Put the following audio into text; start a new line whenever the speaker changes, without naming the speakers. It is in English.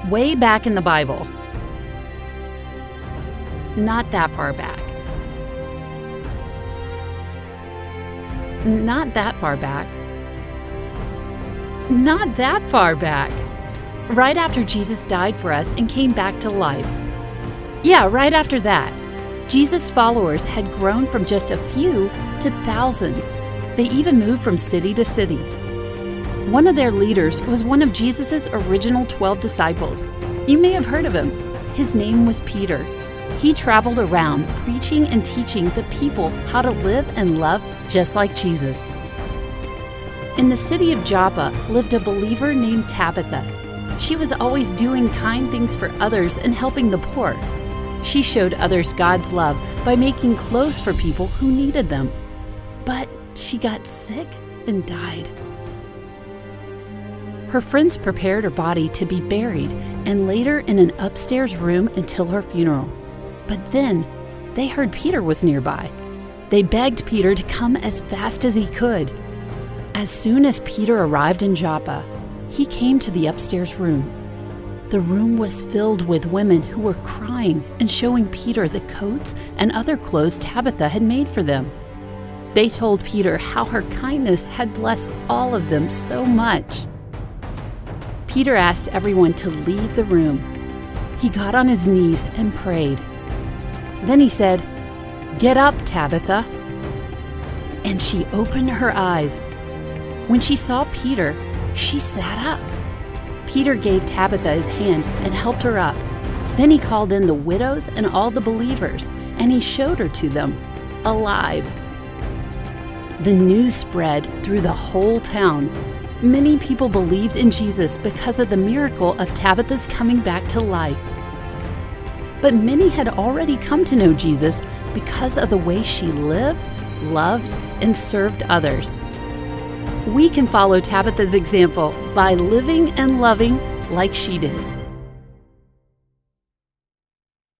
Way back in the Bible. Not that far back. Not that far back. Not that far back. Right after Jesus died for us and came back to life. Yeah, right after that. Jesus' followers had grown from just a few to thousands. They even moved from city to city. One of their leaders was one of Jesus' original 12 disciples. You may have heard of him. His name was Peter. He traveled around preaching and teaching the people how to live and love just like Jesus. In the city of Joppa lived a believer named Tabitha. She was always doing kind things for others and helping the poor. She showed others God's love by making clothes for people who needed them. But she got sick and died. Her friends prepared her body to be buried and laid her in an upstairs room until her funeral. But then they heard Peter was nearby. They begged Peter to come as fast as he could. As soon as Peter arrived in Joppa, he came to the upstairs room. The room was filled with women who were crying and showing Peter the coats and other clothes Tabitha had made for them. They told Peter how her kindness had blessed all of them so much. Peter asked everyone to leave the room. He got on his knees and prayed. Then he said, "Get up, Tabitha." And she opened her eyes. When she saw Peter, she sat up. Peter gave Tabitha his hand and helped her up. Then he called in the widows and all the believers, and he showed her to them, alive. The news spread through the whole town. Many people believed in Jesus because of the miracle of Tabitha's coming back to life. But many had already come to know Jesus because of the way she lived, loved, and served others. We can follow Tabitha's example by living and loving like she did.